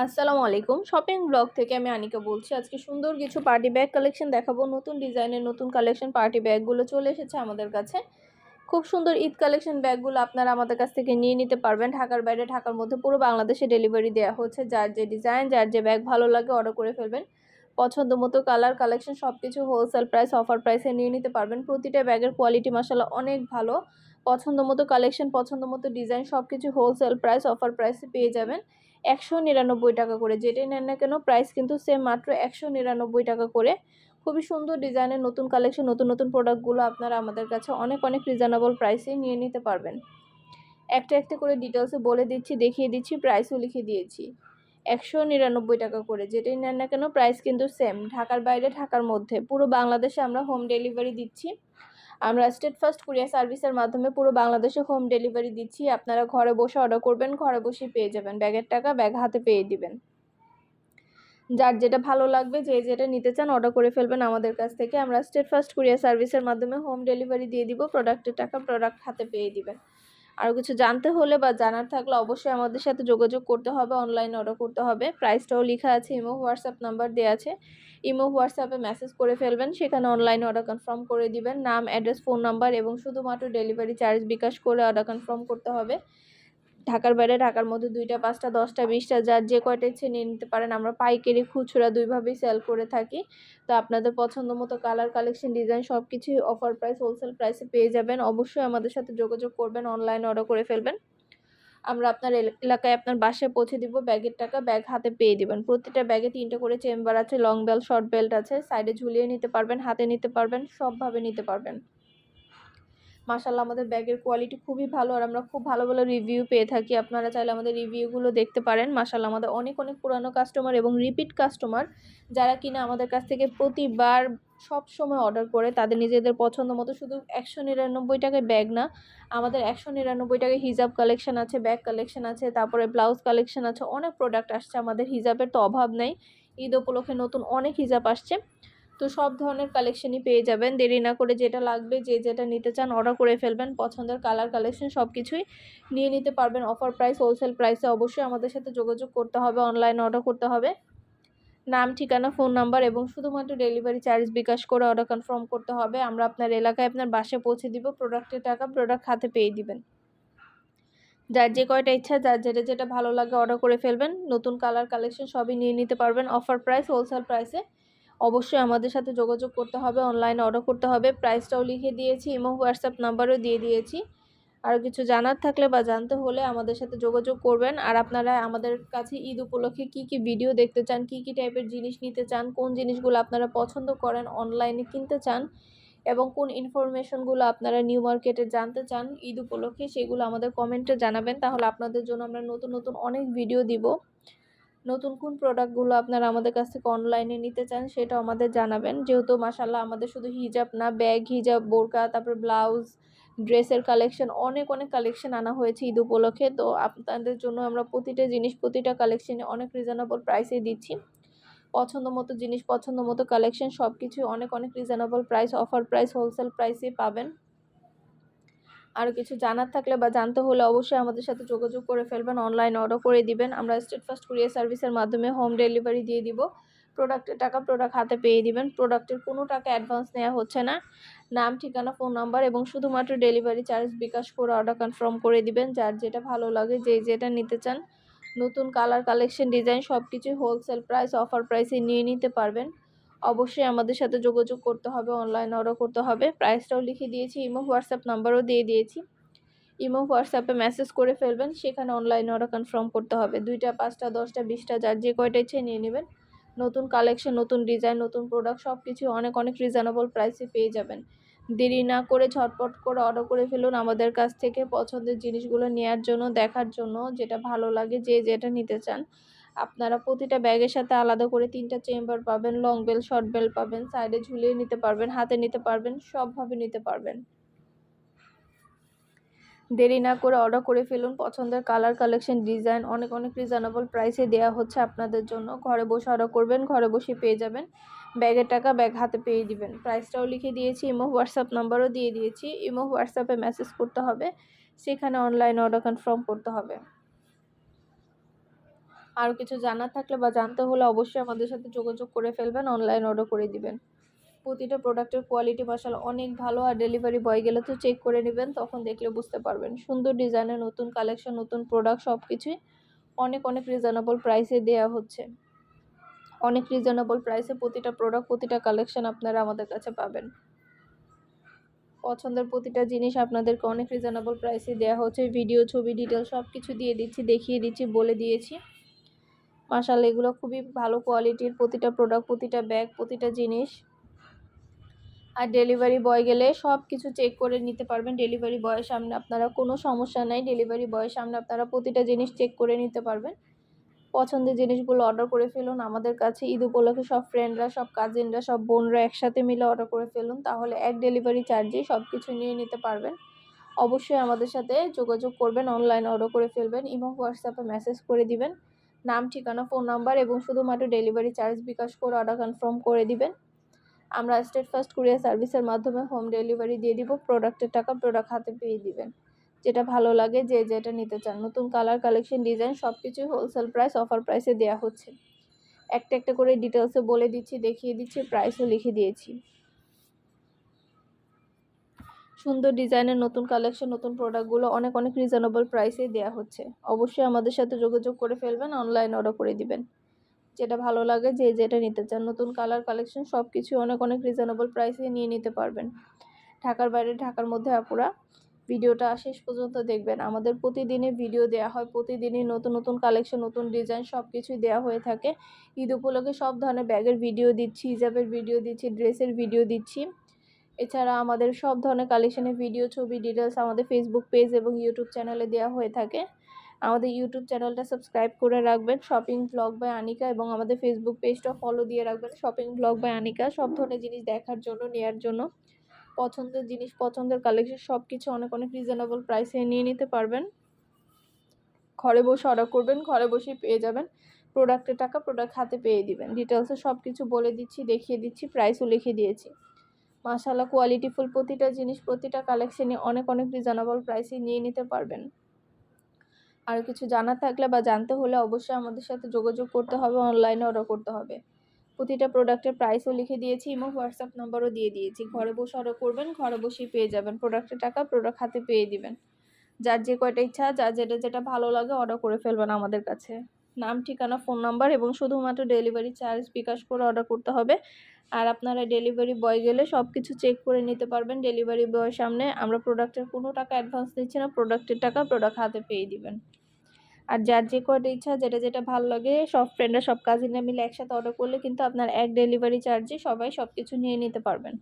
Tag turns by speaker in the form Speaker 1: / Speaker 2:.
Speaker 1: আসসালামু আলাইকুম। Shopping blog থেকে আমি আনিকা বলছি। আজকে সুন্দর কিছু পার্টি ব্যাগ কালেকশন দেখাবো। নতুন ডিজাইনের নতুন কালেকশন পার্টি ব্যাগগুলো চলে এসেছে আমাদের কাছে। খুব সুন্দর ঈদ কালেকশন ব্যাগগুলো আপনারা আমাদের কাছ থেকে নিয়ে নিতে পারবেন। ঢাকার বাইরে, ঢাকার মধ্যে পুরো বাংলাদেশে ডেলিভারি দেওয়া হচ্ছে। যার যে ডিজাইন, যার যে ব্যাগ ভালো লাগে অর্ডার করে ফেলবেন। পছন্দ মতো কালার, কালেকশন সবকিছু হোলসেল প্রাইস, অফার প্রাইসে নিয়ে নিতে পারবেন। প্রতিটা ব্যাগের কোয়ালিটি মাশাআল্লাহ অনেক ভালো। পছন্দ মতো কালেকশন, পছন্দ মতো ডিজাইন সবকিছু হোলসেল প্রাইস, অফার প্রাইসে পেয়ে যাবেন। 199 টাকা করে, যেটাই নেন না কেন প্রাইস কিন্তু সেম, মাত্র 199 টাকা করে। খুবই সুন্দর ডিজাইনের নতুন কালেকশন, নতুন নতুন প্রোডাক্টগুলো আপনারা আমাদের কাছে অনেক অনেক রিজনেবল প্রাইসে নিয়ে নিতে পারবেন। একটা একটা করে ডিটেলসে বলে দিচ্ছি, দেখিয়ে দিচ্ছি, প্রাইসও লিখে দিয়েছি। 199 টাকা করে, যেটাই নেন না কেন প্রাইস কিন্তু সেম। ঢাকার বাইরে, ঢাকার মধ্যে পুরো বাংলাদেশে আমরা হোম ডেলিভারি দিচ্ছি। আমরা স্টেট ফার্স্ট কুরিয়ার সার্ভিসের মাধ্যমে পুরো বাংলাদেশে হোম ডেলিভারি দিচ্ছি। আপনারা ঘরে বসে অর্ডার করবেন, ঘরে বসে পেয়ে যাবেন। ব্যাগের টাকা ব্যাগ হাতে পেয়ে দিবেন। যার যেটা ভালো লাগবে, যে যেটা নিতে চান অর্ডার করে ফেলবেন আমাদের কাছ থেকে। আমরা স্টেট ফার্স্ট কুরিয়ার সার্ভিসের মাধ্যমে হোম ডেলিভারি দিয়ে দিব। প্রোডাক্টের টাকা প্রোডাক্ট হাতে পেয়ে দিবেন। আরও কিছু জানতে হলে বা জানার থাকলে অবশ্যই আমাদের সাথে যোগাযোগ করতে হবে, অনলাইনে অর্ডার করতে হবে। প্রাইসটাও লেখা আছে, ইমো হোয়াটসঅ্যাপ নাম্বার দেওয়া আছে। ইমো হোয়াটসঅ্যাপে মেসেজ করে ফেলবেন, সেখানে অনলাইনে অর্ডার কনফার্ম করে দিবেন। নাম, অ্যাড্রেস, ফোন নাম্বার এবং শুধুমাত্র ডেলিভারি চার্জ বিকাশ করে অর্ডার কনফার্ম করতে হবে। ঢাকার বাইরে, ঢাকার মধ্যে 2টা, 5টা, 10টা, 20টা, যার যে কয়টা ইচ্ছে নিয়ে নিতে পারেন। আমরা পাইকারি, খুচরা দুইভাবেই সেল করে থাকি। তো আপনাদের পছন্দ মতো কালার, কালেকশন, ডিজাইন সবকিছুই অফার প্রাইস, হোলসেল প্রাইসে পেয়ে যাবেন। অবশ্যই আমাদের সাথে যোগাযোগ করবেন, অনলাইনে অর্ডার করে ফেলবেন। আমরা আপনার এলাকায় আপনার বাসায় পৌঁছে দিব। ব্যাগের টাকা ব্যাগ হাতে পেয়ে দিবেন। প্রতিটা ব্যাগে 3টা করে চেম্বার আছে, লং বেল্ট, শর্ট বেল্ট আছে। সাইডে ঝুলিয়ে নিতে পারবেন, হাতে নিতে পারবেন, সবভাবে নিতে পারবেন। মাশাআল্লাহ আমাদের ব্যাগের কোয়ালিটি খুবই ভালো, আর আমরা খুব ভালো ভালো রিভিউ পেয়ে থাকি। আপনারা চাইলে আমাদের রিভিউগুলো দেখতে পারেন। মাশাআল্লাহ আমাদের অনেক অনেক পুরানো কাস্টমার এবং রিপিট কাস্টমার, যারা কিনা আমাদের কাছ থেকে প্রতিবার সব সময় অর্ডার করে তাদের নিজেদের পছন্দ মতো। শুধু 199 টাকায় ব্যাগ না, আমাদের 199 টাকায় হিজাব কালেকশন আছে, ব্যাগ কালেকশন আছে, তারপরে ব্লাউজ কালেকশন আছে। অনেক প্রোডাক্ট আসছে আমাদের, হিজাবের তো অভাব নেই। ঈদ উপলক্ষে নতুন অনেক হিজাব আসছে। তো সব ধরনের কালেকশনই পেয়ে যাবেন। দেরি না করে যেটা লাগবে, যে যেটা নিতে চান অর্ডার করে ফেলবেন। পছন্দের কালার, কালেকশন সব কিছুই নিয়ে নিতে পারবেন অফার প্রাইস, হোলসেল প্রাইসে। অবশ্যই আমাদের সাথে যোগাযোগ করতে হবে, অনলাইনে অর্ডার করতে হবে। নাম, ঠিকানা, ফোন নাম্বার এবং শুধুমাত্র ডেলিভারি চার্জ বিকাশ করে অর্ডার কনফার্ম করতে হবে। আমরা আপনার এলাকায় আপনার বাসায় পৌঁছে দিব। প্রোডাক্টের টাকা প্রোডাক্ট হাতে পেয়ে দিবেন। যার যে কয়টা ইচ্ছা, যার যেটা যেটা ভালো লাগে অর্ডার করে ফেলবেন। নতুন কালার, কালেকশন সবই নিয়ে নিতে পারবেন অফার প্রাইস, হোলসেল প্রাইসে। অবশ্যই আমাদের সাথে যোগাযোগ করতে হবে, অনলাইনে অর্ডার করতে হবে। প্রাইসটাও লিখে দিয়েছি, ইমো হোয়াটসঅ্যাপ নাম্বারও দিয়ে দিয়েছি। আর কিছু জানার থাকলে বা জানতে হলে আমাদের সাথে যোগাযোগ করবেন। আর আপনারা আমাদের কাছে ঈদ উপলক্ষে কি কি ভিডিও দেখতে চান, কি কি টাইপের জিনিস নিতে চান, কোন জিনিসগুলো আপনারা পছন্দ করেন অনলাইনে কিনতে চান, এবং কোন ইনফরমেশনগুলো আপনারা নিউ মার্কেটে জানতে চান ঈদ উপলক্ষে, সেগুলো আমাদের কমেন্টে জানাবেন। তাহলে আপনাদের জন্য আমরা নতুন নতুন অনেক ভিডিও দিব। নতুন কোন প্রোডাক্টগুলো আপনারা আমাদের কাছ থেকে অনলাইনে নিতে চান সেটাও আমাদের জানাবেন। যেহেতু মাশাআল্লাহ আমাদের শুধু হিজাব না, ব্যাগ, হিজাব, বোরকা, তারপর ব্লাউজ, ড্রেসের কালেকশন, অনেক অনেক কালেকশন আনা হয়েছে ঈদ উপলক্ষে। তো আপনাদের জন্য আমরা প্রতিটা জিনিস, প্রতিটা কালেকশনে অনেক রিজনেবল প্রাইসে দিচ্ছি। পছন্দ মতো জিনিস, পছন্দ মতো কালেকশন সবকিছু অনেক অনেক reasonable price, offer price, wholesale প্রাইসে পাবেন। আরও কিছু জানার থাকলে বা জানতে হলে অবশ্যই আমাদের সাথে যোগাযোগ করে ফেলবেন, অনলাইনে অর্ডার করে দিবেন। আমরা স্টেট ফার্স্ট কুরিয়ার সার্ভিসের মাধ্যমে হোম ডেলিভারি দিয়ে দিব। প্রোডাক্টের টাকা প্রোডাক্ট হাতে পেয়ে দিবেন। প্রোডাক্টের কোনো টাকা অ্যাডভান্স নেওয়া হচ্ছে না। নাম, ঠিকানা, ফোন নাম্বার এবং শুধুমাত্র ডেলিভারি চার্জ বিকাশ করে অর্ডার কনফার্ম করে দিবেন। যার যেটা ভালো লাগে, যে যেটা নিতে চান, নতুন কালার, কালেকশন, ডিজাইন সব কিছুই হোলসেল প্রাইস, অফার প্রাইসে নিয়ে নিতে পারবেন। অবশ্যই আমাদের সাথে যোগাযোগ করতে হবে, অনলাইনে অর্ডার করতে হবে। প্রাইসটাও লিখে দিয়েছি, ইমো হোয়াটসঅ্যাপ নাম্বারও দিয়ে দিয়েছি। ইমো হোয়াটসঅ্যাপে মেসেজ করে ফেলবেন, সেখানে অনলাইনে অর্ডার কনফার্ম করতে হবে। 2টা, 5টা, 10টা, 20টা, যার যে কয়টা ইচ্ছে নিয়ে নেবেন। নতুন কালেকশন, নতুন ডিজাইন, নতুন প্রোডাক্ট সব কিছু অনেক অনেক রিজনেবল প্রাইসে পেয়ে যাবেন। দেরি না করে ঝটপট করে অর্ডার করে ফেলুন আমাদের কাছ থেকে পছন্দের জিনিসগুলো নেওয়ার জন্য, দেখার জন্য, যেটা ভালো লাগে, যে যেটা নিতে চান। আপনারা প্রতিটা ব্যাগের সাথে আলাদা করে 3টা চেম্বার পাবেন, লং বেল, শর্ট বেল পাবেন, সাইডে ঝুলিয়ে নিতে পারবেন, হাতে নিতে পারবেন, সবভাবে নিতে পারবেন। দেরি না করে অর্ডার করে ফেলুন। পছন্দের কালার, কালেকশন, ডিজাইন অনেক অনেক রিজনেবল প্রাইসে দেওয়া হচ্ছে আপনাদের জন্য। ঘরে বসে অর্ডার করবেন, ঘরে বসে পেয়ে যাবেন। ব্যাগের টাকা ব্যাগ হাতে পেয়ে দিবেন। প্রাইসটাও লিখে দিয়েছি, ইমো হোয়াটসঅ্যাপ নাম্বারও দিয়ে দিয়েছি। ইমো হোয়াটসঅ্যাপে মেসেজ করতে হবে, সেখানে অনলাইন অর্ডার কনফার্ম করতে হবে। আরও কিছু জানার থাকলে বা জানতে হলে অবশ্যই আমাদের সাথে যোগাযোগ করে ফেলবেন, অনলাইন অর্ডার করে দিবেন। প্রতিটা প্রোডাক্টের কোয়ালিটি মাশাআল্লাহ অনেক ভালো, আর ডেলিভারি বয় গেলে তো চেক করে নেবেন, তখন দেখলে বুঝতে পারবেন। সুন্দর ডিজাইনের নতুন কালেকশন, নতুন প্রোডাক্ট সব কিছুই অনেক অনেক রিজনেবল প্রাইসে দেওয়া হচ্ছে। অনেক রিজনেবল প্রাইসে প্রতিটা প্রোডাক্ট, প্রতিটা কালেকশন আপনারা আমাদের কাছে পাবেন। পছন্দের প্রতিটা জিনিস আপনাদেরকে অনেক রিজনেবল প্রাইসে দেওয়া হচ্ছে। ভিডিও, ছবি, ডিটেল সব কিছু দিয়ে দিচ্ছি, দেখিয়ে দিচ্ছি, বলে দিয়েছি। মাশাআল্লাহ এগুলো খুবই ভালো কোয়ালিটির, প্রতিটা প্রোডাক্ট, প্রতিটা ব্যাগ, প্রতিটা জিনিস। আর ডেলিভারি বয় গেলে সব কিছু চেক করে নিতে পারবেন। ডেলিভারি বয়ের সামনে আপনারা কোনো সমস্যা নাই, ডেলিভারি বয়ের সামনে আপনারা প্রতিটা জিনিস চেক করে নিতে পারবেন। পছন্দের জিনিসগুলো অর্ডার করে ফেলুন আমাদের কাছে। ঈদ উপলক্ষে সব ফ্রেন্ডরা, সব কাজিনরা, সব বোনরা একসাথে মিলে অর্ডার করে ফেলুন, তাহলে এক ডেলিভারি চার্জেই সব কিছু নিয়ে নিতে পারবেন। অবশ্যই আমাদের সাথে যোগাযোগ করবেন, অনলাইন অর্ডার করে ফেলবেন, এবং হোয়াটসঅ্যাপে মেসেজ করে দিবেন নাম, ঠিকানা, ফোন নাম্বার, এবং শুধুমাত্র ডেলিভারি চার্জ বিকাশ করে অর্ডার কনফার্ম করে দিবেন। আমরা স্টেট ফার্স্ট কুরিয়ার সার্ভিসের মাধ্যমে হোম ডেলিভারি দিয়ে দিব। প্রোডাক্টের টাকা প্রোডাক্ট হাতে পেয়ে দিবেন। যেটা ভালো লাগে, যে যেটা নিতে চান, নতুন কালার, কালেকশন, ডিজাইন সব কিছুই হোলসেল প্রাইস, অফার প্রাইসে দেওয়া হচ্ছে। একটা একটা করে ডিটেলসে বলে দিচ্ছি, দেখিয়ে দিচ্ছি, প্রাইসও লিখে দিয়েছি। সুন্দর ডিজাইনের নতুন কালেকশন, নতুন প্রোডাক্টগুলো অনেক অনেক রিজনেবল প্রাইসে দেওয়া হচ্ছে। অবশ্যই আমাদের সাথে যোগাযোগ করে ফেলবেন, অনলাইন অর্ডার করে দিবেন। যেটা ভালো লাগে, যে যেটা নিতে চান, নতুন কালার, কালেকশন সব কিছু অনেক অনেক রিজনেবল প্রাইসে নিয়ে নিতে পারবেন। ঢাকার বাইরে, ঢাকার মধ্যে আপুরা ভিডিওটা শেষ পর্যন্ত দেখবেন। আমাদের প্রতিদিনই ভিডিও দেওয়া হয়, প্রতিদিনই নতুন নতুন কালেকশন, নতুন ডিজাইন সব কিছুই দেওয়া হয়ে থাকে। ঈদ উপলক্ষে সব ধরনের ব্যাগের ভিডিও দিচ্ছি, হিজাবের ভিডিও দিচ্ছি, ড্রেসের ভিডিও দিচ্ছি। এছাড়া আমাদের সব ধরনের কালেকশনের ভিডিও, ছবি, ডিটেলস আমাদের ফেসবুক পেজ এবং ইউটিউব চ্যানেলে দেওয়া হয়ে থাকে। আমাদের ইউটিউব চ্যানেলটা সাবস্ক্রাইব করে রাখবেন, শপিং ব্লগ বাই আনিকা, এবং আমাদের ফেসবুক পেজটা ফলো দিয়ে রাখবেন, শপিং ব্লগ বাই আনিকা। সব ধরনের জিনিস দেখার জন্য, নেওয়ার জন্য, পছন্দের জিনিস, পছন্দের কালেকশন সব কিছু অনেক অনেক রিজনেবল প্রাইসে নিয়ে নিতে পারবেন। ঘরে বসে অর্ডার করবেন, ঘরে বসেই পেয়ে যাবেন। প্রোডাক্টের টাকা প্রোডাক্ট হাতে পেয়ে দিবেন। ডিটেলসে সব কিছু বলে দিচ্ছি, দেখিয়ে দিচ্ছি, প্রাইসও লিখে দিয়েছি। মাশাআল্লাহ কোয়ালিটিফুল প্রতিটা জিনিস, প্রতিটা কালেকশনে অনেক অনেক রিজনেবল প্রাইসে নিয়ে নিতে পারবেন। আর কিছু জানার থাকলে বা জানতে হলে অবশ্যই আমাদের সাথে যোগাযোগ করতে হবে, অনলাইনে অর্ডার করতে হবে। প্রতিটা প্রোডাক্টের প্রাইসও লিখে দিয়েছি এবং হোয়াটসঅ্যাপ নাম্বারও দিয়ে দিয়েছি। ঘরে বসে অর্ডার করবেন, ঘরে বসেই পেয়ে যাবেন। প্রোডাক্টের টাকা প্রোডাক্ট হাতে পেয়ে দিবেন। যার যে কয়টা ইচ্ছা, যার যেটা যেটা ভালো লাগে অর্ডার করে ফেলবেন আমাদের কাছে। নাম, ঠিকানা, ফোন নাম্বার এবং শুধুমাত্র ডেলিভারি চার্জ বিকাশ করে অর্ডার করতে হবে। আর আপনারা ডেলিভারি বয় গেলে সব কিছু চেক করে নিতে পারবেন। ডেলিভারি বয়ের সামনে আমরা প্রোডাক্টের কোনো টাকা অ্যাডভান্স নিচ্ছি না, প্রোডাক্টের টাকা প্রোডাক্ট হাতে পেয়ে দিবেন। আর যার যে কয়টা ইচ্ছা, যেটা যেটা ভালো লাগে, সব ফ্রেন্ডরা, সব কাজিনরা মিলে একসাথে অর্ডার করলে কিন্তু আপনার এক ডেলিভারি চার্জে সবাই সব কিছু নিয়ে নিতে পারবেন।